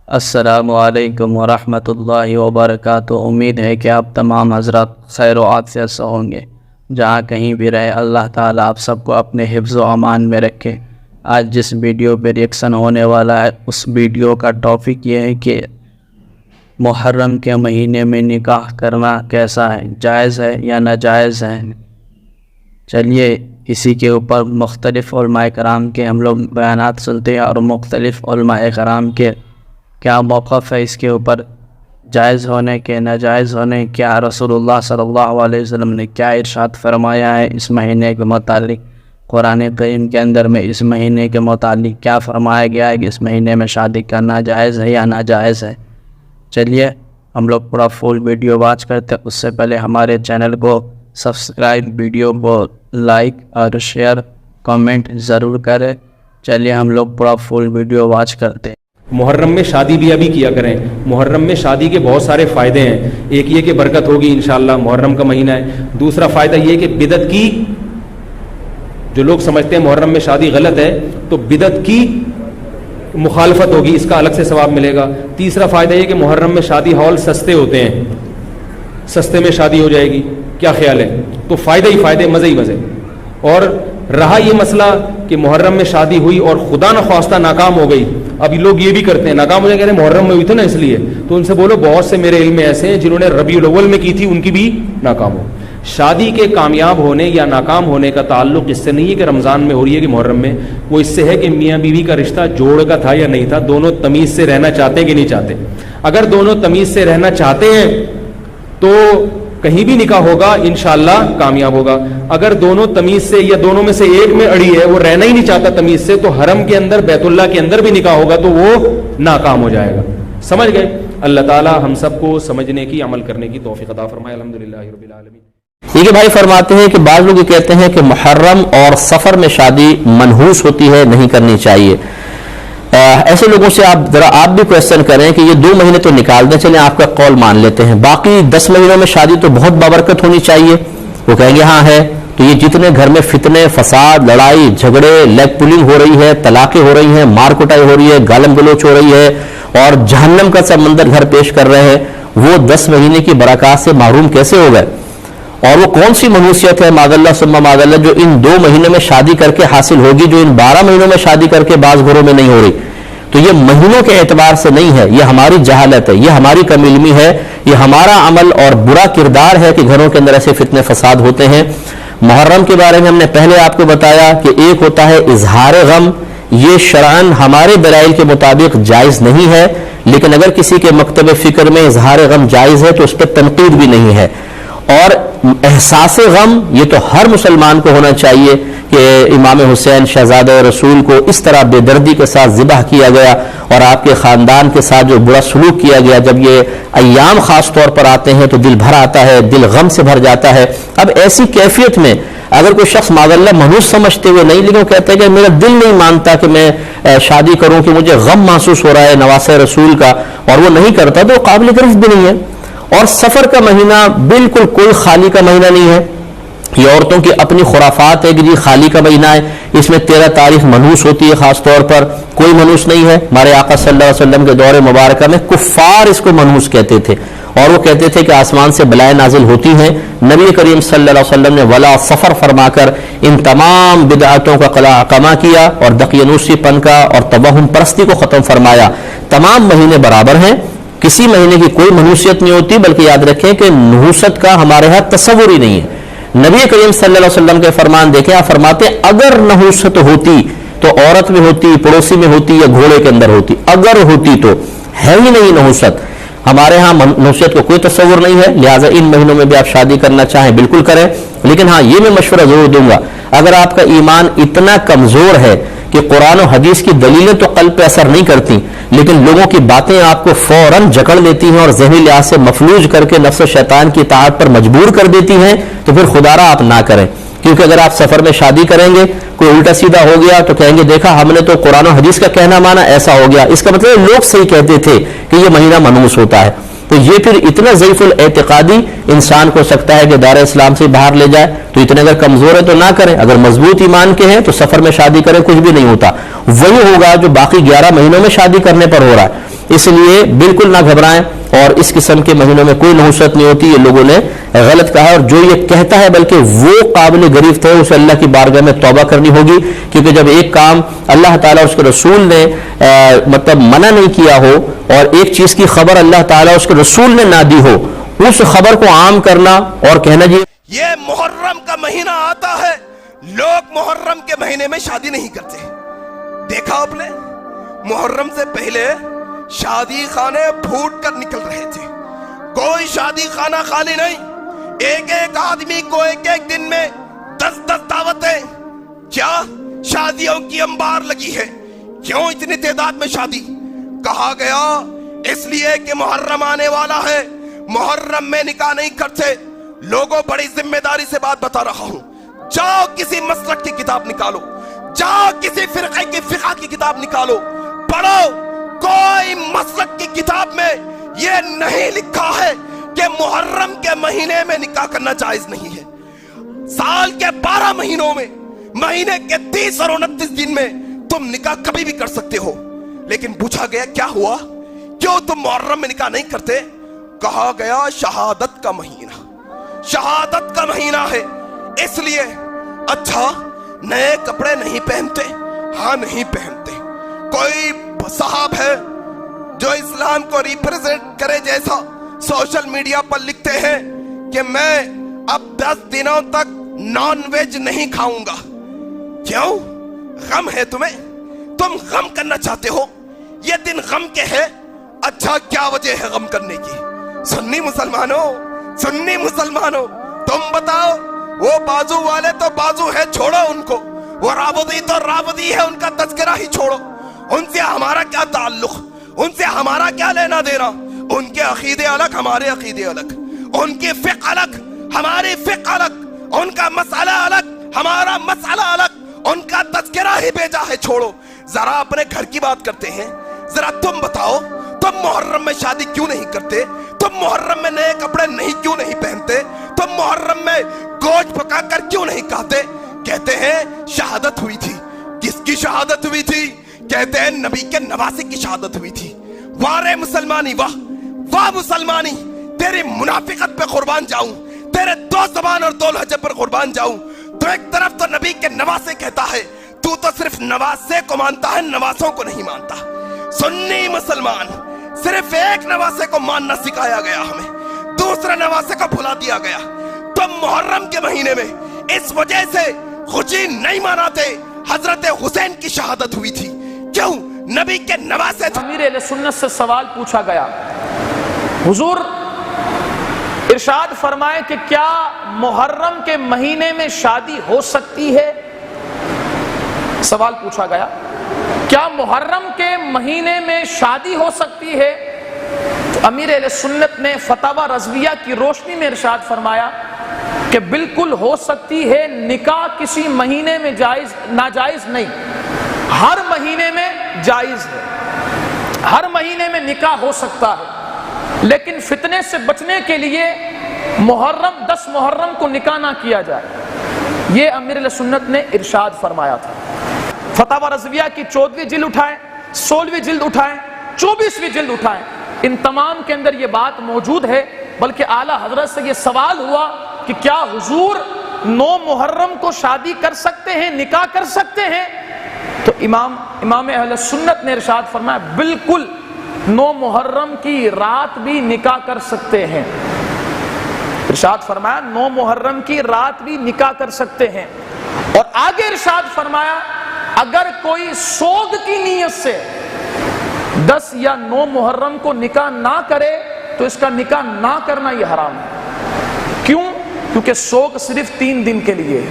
السلام علیکم ورحمۃ اللہ وبرکاتہ۔ امید ہے کہ آپ تمام حضرات خیر و عافیت سے ہوں گے۔ جہاں کہیں بھی رہے اللہ تعالیٰ آپ سب کو اپنے حفظ و امان میں رکھے۔ آج جس ویڈیو پہ ریئیکشن ہونے والا ہے اس ویڈیو کا ٹاپک یہ ہے کہ محرم کے مہینے میں نکاح کرنا کیسا ہے، جائز ہے یا ناجائز ہے۔ چلیے اسی کے اوپر مختلف علماء کرام کے ہم لوگ بیانات سنتے ہیں اور مختلف علماء کرام کے کیا موقف ہے اس کے اوپر، جائز ہونے کے ناجائز ہونے، کیا رسول اللہ صلی اللہ علیہ وسلم نے کیا ارشاد فرمایا ہے اس مہینے کے متعلق، قرآن کریم کے اندر میں اس مہینے کے متعلق کیا فرمایا گیا ہے کہ اس مہینے میں شادی کرنا جائز ہے یا ناجائز ہے۔ چلیے ہم لوگ پورا فل ویڈیو واچ کرتے ہیں۔ اس سے پہلے ہمارے چینل کو سبسکرائب، ویڈیو کو لائک اور شیئر کمنٹ ضرور کریں۔ چلیے ہم لوگ پورا فل ویڈیو واچ کرتے ہیں۔ محرم میں شادی بھی ابھی کیا کریں۔ محرم میں شادی کے بہت سارے فائدے ہیں۔ ایک یہ کہ برکت ہوگی انشاءاللہ، محرم کا مہینہ ہے۔ دوسرا فائدہ یہ کہ بدعت کی، جو لوگ سمجھتے ہیں محرم میں شادی غلط ہے تو بدعت کی مخالفت ہوگی، اس کا الگ سے ثواب ملے گا۔ تیسرا فائدہ یہ کہ محرم میں شادی ہال سستے ہوتے ہیں، سستے میں شادی ہو جائے گی۔ کیا خیال ہے؟ تو فائدے ہی فائدے، مزے ہی مزے۔ اور رہا یہ مسئلہ کہ محرم میں شادی ہوئی اور خدا نخواستہ ناکام ہو گئی، ابھی لوگ یہ بھی کرتے ہیں، ناکام ہو جائے، کہتے ہیں محرم میں ہوئی تھی نا اس لیے، تو ان سے بولو بہت سے میرے علم میں ایسے ہیں جنہوں نے ربیع الاول میں کی تھی، ان کی بھی ناکام ہو۔ شادی کے کامیاب ہونے یا ناکام ہونے کا تعلق اس سے نہیں ہے کہ رمضان میں ہو رہی ہے کہ محرم میں، وہ اس سے ہے کہ میاں بیوی کا رشتہ جوڑ کا تھا یا نہیں تھا، دونوں تمیز سے رہنا چاہتے ہیں کہ نہیں چاہتے۔ اگر دونوں تمیز سے رہنا چاہتے ہیں تو کہیں بھی نکاح ہوگا انشاءاللہ کامیاب ہوگا۔ اگر دونوں تمیز سے یا دونوں میں سے ایک میں اڑی ہے، وہ رہنا ہی نہیں چاہتا تمیز سے، تو حرم کے اندر بیت اللہ کے اندر بھی نکاح ہوگا تو وہ ناکام ہو جائے گا۔ سمجھ گئے؟ اللہ تعالی ہم سب کو سمجھنے کی، عمل کرنے کی توفیق عطا فرمائے۔ الحمدللہ رب العالمین۔ یہ کہ بھائی فرماتے ہیں کہ بعض لوگ یہ کہتے ہیں کہ محرم اور سفر میں شادی منحوس ہوتی ہے، نہیں کرنی چاہیے۔ ایسے لوگوں سے آپ بھی کویسچن کریں کہ یہ 2 مہینے تو نکال دیں، چلیں آپ کا قول مان لیتے ہیں، باقی 10 مہینوں میں شادی تو بہت بابرکت ہونی چاہیے۔ وہ کہیں گے ہاں ہے، تو یہ جتنے گھر میں فتنے، فساد، لڑائی جھگڑے، لیگ پولنگ ہو رہی ہے، طلاقیں ہو رہی ہیں، مار کٹائی ہو رہی ہے، گالم گلوچ ہو رہی ہے اور جہنم کا سمندر گھر پیش کر رہے ہیں، وہ 10 مہینے کی برکات سے محروم کیسے ہو گئے؟ اور وہ کون سی منحوسیت ہے معاذ اللہ ثم معاذ اللہ جو ان 2 مہینوں میں شادی کر کے حاصل ہوگی، جو ان 12 مہینوں میں شادی کر کے بعض گھروں میں نہیں ہو رہی؟ تو یہ مہینوں کے اعتبار سے نہیں ہے، یہ ہماری جہالت ہے، یہ ہماری کم علمی ہے، یہ ہمارا عمل اور برا کردار ہے کہ گھروں کے اندر ایسے فتنے فساد ہوتے ہیں۔ محرم کے بارے میں ہم نے پہلے آپ کو بتایا کہ ایک ہوتا ہے اظہار غم، یہ شرعاً ہمارے دلائل کے مطابق جائز نہیں ہے، لیکن اگر کسی کے مکتب فکر میں اظہار غم جائز ہے تو اس پہ تنقید بھی نہیں ہے۔ اور احساس غم یہ تو ہر مسلمان کو ہونا چاہیے کہ امام حسین شہزادہ رسول کو اس طرح بے دردی کے ساتھ ذبح کیا گیا اور آپ کے خاندان کے ساتھ جو برا سلوک کیا گیا، جب یہ ایام خاص طور پر آتے ہیں تو دل بھر آتا ہے، دل غم سے بھر جاتا ہے۔ اب ایسی کیفیت میں اگر کوئی شخص معاذ اللہ منحوس سمجھتے ہوئے نہیں، لیکن وہ کہتے ہیں کہ میرا دل نہیں مانتا کہ میں شادی کروں، کہ مجھے غم محسوس ہو رہا ہے نواسہ رسول کا، اور وہ نہیں کرتا، تو وہ قابل گرفت بھی نہیں ہے۔ اور سفر کا مہینہ بالکل کوئی خالی کا مہینہ نہیں ہے، یہ عورتوں کی اپنی خرافات ہے کہ جی خالی کا مہینہ ہے، اس میں 13 تاریخ منحوس ہوتی ہے، خاص طور پر کوئی منحوس نہیں ہے۔ ہمارے آقا صلی اللہ علیہ وسلم کے دور مبارکہ میں کفار اس کو منحوس کہتے تھے، اور وہ کہتے تھے کہ آسمان سے بلائیں نازل ہوتی ہیں۔ نبی کریم صلی اللہ علیہ وسلم نے ولا سفر فرما کر ان تمام بدعتوں کا قمع کیا اور دقیانوسی پن کا اور توہم پرستی کو ختم فرمایا۔ تمام مہینے برابر ہیں، کسی مہینے کی کوئی منحوسیت نہیں ہوتی، بلکہ یاد رکھیں کہ نحوست کا ہمارے ہاں تصور ہی نہیں ہے۔ نبی کریم صلی اللہ علیہ وسلم کے فرمان دیکھیں، آپ فرماتے ہیں اگر نحوست ہوتی تو عورت میں ہوتی، پڑوسی میں ہوتی یا گھوڑے کے اندر ہوتی، اگر ہوتی تو ہے ہی نہیں نحوست۔ ہمارے ہاں نحوست کو کوئی تصور نہیں ہے، لہٰذا ان مہینوں میں بھی آپ شادی کرنا چاہیں بالکل کریں، لیکن ہاں یہ میں مشورہ ضرور دوں گا، اگر آپ کا ایمان اتنا کمزور ہے کہ قرآن و حدیث کی دلیلیں تو قلب پہ اثر نہیں کرتی، لیکن لوگوں کی باتیں آپ کو فوراً جکڑ لیتی ہیں اور ذہنی لحاظ سے مفلوج کر کے نفس و شیطان کی اطاعت پر مجبور کر دیتی ہیں، تو پھر خدا را آپ نہ کریں، کیونکہ اگر آپ سفر میں شادی کریں گے، کوئی الٹا سیدھا ہو گیا تو کہیں گے دیکھا ہم نے تو قرآن و حدیث کا کہنا مانا، ایسا ہو گیا، اس کا مطلب لوگ صحیح کہتے تھے کہ یہ مہینہ منحوس ہوتا ہے، تو یہ پھر اتنا ضعیف الاعتقادی انسان کو سکتا ہے کہ دار اسلام سے باہر لے جائے۔ تو اتنے اگر کمزور ہے تو نہ کریں، اگر مضبوط ایمان کے ہیں تو سفر میں شادی کریں، کچھ بھی نہیں ہوتا، وہی ہوگا جو باقی 11 مہینوں میں شادی کرنے پر ہو رہا ہے۔ اس لیے بالکل نہ گھبرائیں، اور اس قسم کے مہینوں میں کوئی نحوست نہیں ہوتی، یہ لوگوں نے غلط کہا ہے، اور جو یہ کہتا ہے بلکہ وہ قابل گریفت ہے، اسے اللہ کی بارگاہ میں توبہ کرنی ہوگی، کیونکہ جب ایک کام اللہ تعالیٰ اس کے رسول نے مطلب منع نہیں کیا ہو، اور ایک چیز کی خبر اللہ تعالیٰ اس کے رسول نے نہ دی ہو، اس خبر کو عام کرنا اور کہنا جی یہ محرم کا مہینہ آتا ہے، لوگ محرم کے مہینے میں شادی نہیں کرتے۔ دیکھا آپ نے، محرم سے پہلے شادی خانے پھوٹ کر نکل رہے تھے، کوئی شادی خانہ خالی نہیں، ایک ایک آدمی کو ایک ایک دن میں 10 دعوتیں، کیا شادیوں کی انبار لگی ہے؟ کیوں اتنی تعداد میں شادی؟ کہا گیا اس لیے کہ محرم آنے والا ہے، محرم میں نکاح نہیں کرتے۔ لوگوں بڑی ذمہ داری سے بات بتا رہا ہوں، جاؤ کسی مسلک کی کتاب نکالو، جاؤ کسی فرقے کی فقہ کی کتاب نکالو، پڑھو، کوئی مسلک کی کتاب میں یہ نہیں لکھا ہے کہ محرم کے مہینے میں نکاح کرنا جائز نہیں ہے۔ سال کے 12 مہینوں میں، مہینے کے 30 اور 29 دن میں تم نکاح کبھی بھی کر سکتے ہو، لیکن پوچھا گیا کیا ہوا، کیوں تم محرم میں نکاح نہیں کرتے؟ کہا گیا شہادت کا مہینہ، شہادت کا مہینہ ہے اس لیے۔ اچھا، نئے کپڑے نہیں پہنتے؟ ہاں نہیں پہنتے۔ کوئی صاحب ہے جو اسلام کو ریپرزینٹ کرے جیسا سوشل میڈیا پر لکھتے ہیں کہ میں اب 10 دنوں تک نان ویج نہیں کھاؤں گا۔ کیوں؟ غم ہے تمہیں؟ تم غم کرنا چاہتے ہو؟ یہ دن غم کے ہے؟ اچھا، کیا وجہ ہے غم کرنے کی؟ سنی مسلمانوں تم بتاؤ، وہ بازو والے تو بازو ہے، چھوڑو ان کو، وہ رابطی تو رابطی ہے، ان کا تذکرہ ہی چھوڑو، ان سے ہمارا کیا تعلق، ان سے ہمارا کیا لینا دینا؟ ان کے عقیدے الگ، ہمارے عقیدے الگ، ان کی فقہ الگ، ہماری فقہ الگ، ان کا مسئلہ الگ، ہمارا مسئلہ الگ، ان کا تذکرہ ہی بھیجا ہے، چھوڑو۔ ذرا اپنے گھر کی بات کرتے ہیں، ذرا تم بتاؤ، تم محرم میں شادی کیوں نہیں کرتے؟ تم محرم میں نئے کپڑے کیوں نہیں پہنتے؟ تم محرم میں گوشت پکا کر کیوں نہیں کھاتے؟ کہتے ہیں شہادت ہوئی تھی۔ کس کی شہادت ہوئی تھی؟ کہتے ہیں نبی کے نواسے کی شہادت ہوئی تھی۔ واہ مسلمانی، واہ واہ مسلمانی، تیری منافقت پہ قربان جاؤں، تیرے 2 زبان اور 2 لہجے پر قربان جاؤں۔ تو ایک طرف تو نبی کے نواسے کہتا ہے، تو صرف نواسے کو مانتا ہے، نواسوں کو نہیں مانتا۔ سنی مسلمان، صرف ایک نواسے کو ماننا سکھایا گیا ہمیں، دوسرے نواسے کو بھلا دیا گیا۔ تم محرم کے مہینے میں اس وجہ سے خوشی نہیں مناتے، حضرت حسین کی شہادت ہوئی تھی، کیوں؟ نبی کے نواسے تھے۔ امیر اہل سنت سے سوال پوچھا گیا، حضور ارشاد فرمائے کہ کیا محرم کے مہینے میں شادی ہو سکتی ہے؟ سوال پوچھا گیا، کیا محرم کے مہینے میں شادی ہو سکتی ہے؟ تو امیر اہل سنت نے فتاوی رضویہ کی روشنی میں ارشاد فرمایا کہ بالکل ہو سکتی ہے، نکاح کسی مہینے میں جائز ناجائز نہیں، ہر مہینے میں جائز ہے، ہر مہینے میں نکاح ہو سکتا ہے، لیکن فتنے سے بچنے کے لیے محرم 10 محرم کو نکاح نہ کیا جائے، یہ امیر اہل سنت نے ارشاد فرمایا تھا۔ فتاوی رضویہ کی 14ویں جلد اٹھائیں، 16ویں جلد اٹھائیں، 24ویں جلد اٹھائیں، ان تمام کے اندر یہ بات موجود ہے۔ بلکہ اعلیٰ حضرت سے یہ سوال ہوا کہ کیا حضور 9 محرم کو شادی کر سکتے ہیں، نکاح کر سکتے ہیں؟ تو امام اہل سنت نے ارشاد فرمایا بالکل 9 محرم کی رات بھی نکاح کر سکتے ہیں، ارشاد فرمایا 9 محرم کی رات بھی نکاح کر سکتے ہیں۔ اور آگے ارشاد فرمایا اگر کوئی سوگ کی نیت سے 10 یا 9 محرم کو نکاح نہ کرے تو اس کا نکاح نہ کرنا یہ حرام ہے۔ کیوں؟ کیونکہ سوگ صرف 3 دن کے لیے ہے،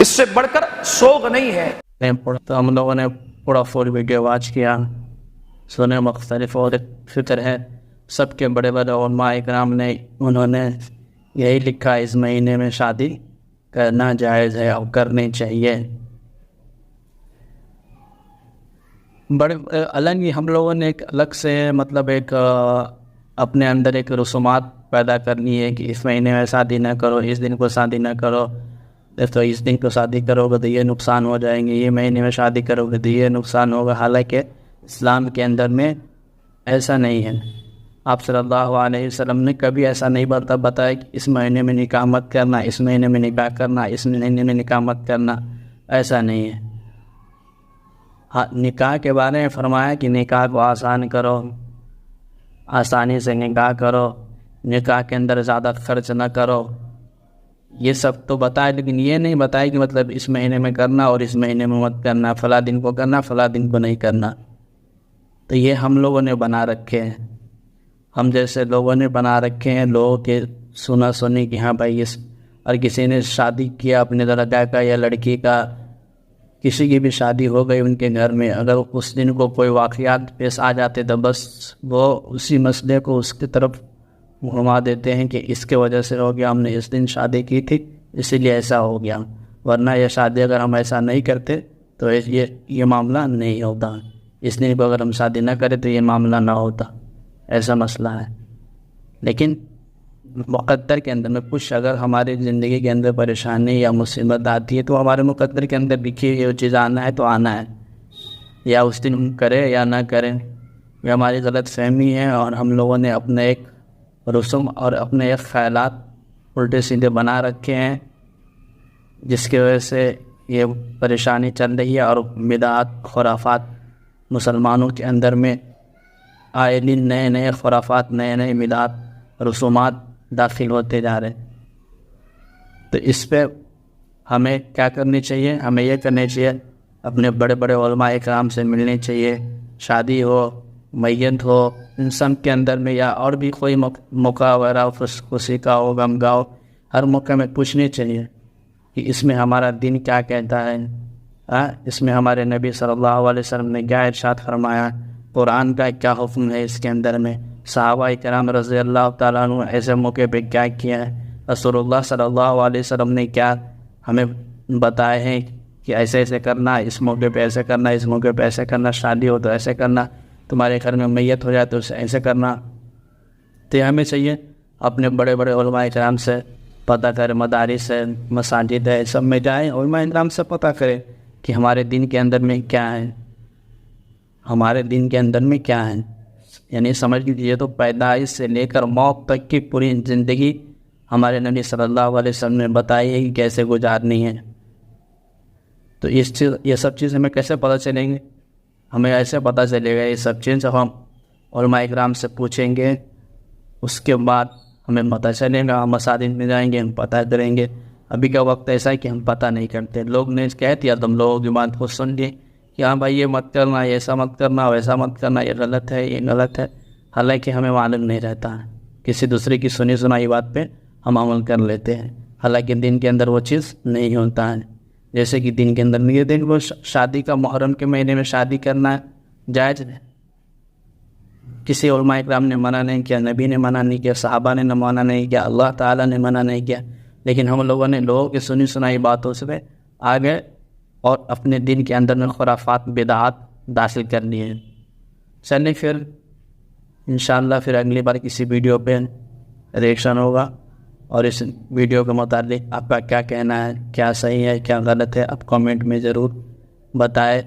اس سے بڑھ کر سوگ نہیں ہے۔ تو ہم لوگوں نے پورا فل ویڈیو واچ کیا، سنے مختلف اور فکر ہے سب کے بڑے بڑے علماء اکرام نے، انہوں نے یہی لکھا اس مہینے میں شادی کرنا جائز ہے اور کرنی چاہیے۔ بڑے الگ ہی ہم لوگوں نے ایک الگ سے مطلب ایک اپنے اندر ایک رسومات پیدا کرنی ہے کہ اس مہینے میں شادی نہ کرو، اس دن کو شادی نہ کرو، تو اس دن کو شادی کرو گے تو یہ نقصان ہو جائیں گے، یہ مہینے میں شادی کرو گے تو یہ نقصان ہوگا۔ حالانکہ اسلام کے اندر میں ایسا نہیں ہے. آپ صلی اللہ علیہ وسلم نے کبھی ایسا نہیں بتایا کہ اس مہینے میں نکاح مت کرنا، اس مہینے میں نکاح کرنا، اس مہینے میں نکاح مت کرنا. ایسا نہیں ہے. ہاں، نکاح کے بارے میں فرمایا کہ نکاح کو آسان کرو، آسانی سے نکاح کرو، نکاح کے اندر زیادہ خرچ نہ کرو. یہ سب تو بتایا، لیکن یہ نہیں بتایا کہ مطلب اس مہینے میں کرنا اور اس مہینے میں مت کرنا، فلاں دن کو کرنا فلاں دن کو نہیں کرنا. تو یہ ہم لوگوں نے بنا رکھے ہیں، ہم جیسے لوگوں نے بنا رکھے ہیں. لوگوں کے سنا سنی کہ ہاں بھائی اور کسی نے شادی کیا اپنے لڑکا کا یا لڑکی کا، کسی کی بھی شادی ہو گئی ان کے گھر میں، اگر اس دن کو کوئی واقعات پیش آ جاتے تو بس وہ اسی مسئلے کو اس کی طرف گھما دیتے ہیں کہ اس کے وجہ سے ہو گیا، ہم نے اس دن شادی کی تھی اسی لیے ایسا ہو گیا. ورنہ یہ شادی اگر ہم ایسا نہیں کرتے تو یہ معاملہ نہیں ہوتا. اس دن کو اگر ہم شادی نہ کریں تو یہ معاملہ نہ ہوتا. ایسا مسئلہ ہے. لیکن مقدر کے اندر میں کچھ اگر ہماری زندگی کے اندر پریشانی یا مصیبت آتی ہے تو ہمارے مقدر کے اندر لکھی ہوئی چیز آنا ہے تو آنا ہے، یا اس دن ہم کریں یا نہ کریں. یہ ہماری غلط فہمی ہے اور ہم لوگوں نے اپنے ایک رسوم اور اپنے ایک خیالات الٹے سیدھے بنا رکھے ہیں، جس کی وجہ سے یہ پریشانی چل رہی ہے. اور بدعات خرافات مسلمانوں کے اندر میں آئے دن نئے نئے خرافات، نئے نئے بدعات رسومات داخل ہوتے جا رہے ہیں. تو اس پہ ہمیں کیا کرنی چاہیے؟ ہمیں یہ کرنا چاہیے اپنے بڑے بڑے علماء کرام سے ملنی چاہیے. شادی ہو، میت ہو، ان سب کے اندر میں یا اور بھی کوئی موقع وغیرہ خوشی کا ہو، غم کا ہو، ہر موقع میں پوچھنی چاہیے کہ اس میں ہمارا دین کیا کہتا ہے. اس میں ہمارے نبی صلی اللہ علیہ وسلم نے کیا ارشاد فرمایا، قرآن کا کیا حکم ہے اس کے اندر میں، صحابہ کرام رضی اللہ تعالیٰ عنہ ایسے موقع پہ کیا کیا ہے، رسول اللہ صلی اللہ علیہ وسلم نے کیا ہمیں بتائے ہیں کہ ایسے ایسے کرنا، اس موقع پہ ایسے کرنا، اس موقع پہ ایسے کرنا، شادی ہو تو ایسے کرنا، تمہارے گھر میں میت ہو جائے تو اسے ایسے کرنا. تو ہمیں چاہیے اپنے بڑے بڑے علماء کرام سے پتہ کریں، مدارس ہے، مساجد ہے، سب میں جائیں، علماء کرام سے پتہ کریں کہ ہمارے دین کے اندر میں کیا ہے، ہمارے دین کے اندر میں کیا ہے. یعنی سمجھ لیجیے تو پیدائش سے لے کر موت تک کی پوری زندگی ہمارے نبی صلی اللہ علیہ وسلم نے بتائی ہے کہ کیسے گزارنی ہے. تو یہ سب چیز ہمیں کیسے پتہ چلیں گے؟ ہمیں ایسے پتہ چلے گا یہ سب چیز جب ہم علماء کرام سے پوچھیں گے، اس کے بعد ہمیں پتہ چلے گا. ہم مساجد میں جائیں گے، ہم پتہ کریں گے. ابھی کا وقت ایسا ہے کہ ہم پتہ نہیں کرتے. لوگ نے کہہ دیا، تم لوگوں کی بات کو سن لی کہ ہاں بھائی یہ مت کرنا، ایسا مت کرنا، ویسا مت کرنا، یہ غلط ہے، یہ غلط ہے. حالانکہ ہمیں معلوم نہیں رہتا ہے، کسی دوسرے کی سنی سنائی بات پہ ہم عمل کر لیتے ہیں، حالانکہ دین کے اندر وہ چیز نہیں ہوتا ہے. جیسے کہ دین کے اندر نہیں، دن کو شادی کا محرم کے مہینے میں شادی کرنا جائز ہے. کسی علماء کرام نے منع نہیں کیا، نبی نے منع نہیں کیا، صحابہ نے منع نہیں کیا، اللہ تعالیٰ نے منع نہیں کیا. لیکن ہم لوگوں نے لوگوں کی سنی سنائی باتوں سے آگے اور اپنے دین کے اندر میں خرافات، بدعات داخل کر لیے ہیں. چلیں پھر انشاءاللہ پھر اگلی بار کسی ویڈیو پہ ریئیکشن ہوگا، اور اس ویڈیو کے متعلق آپ کا کیا کہنا ہے، کیا صحیح ہے، کیا غلط ہے، آپ کامنٹ میں ضرور بتائیں.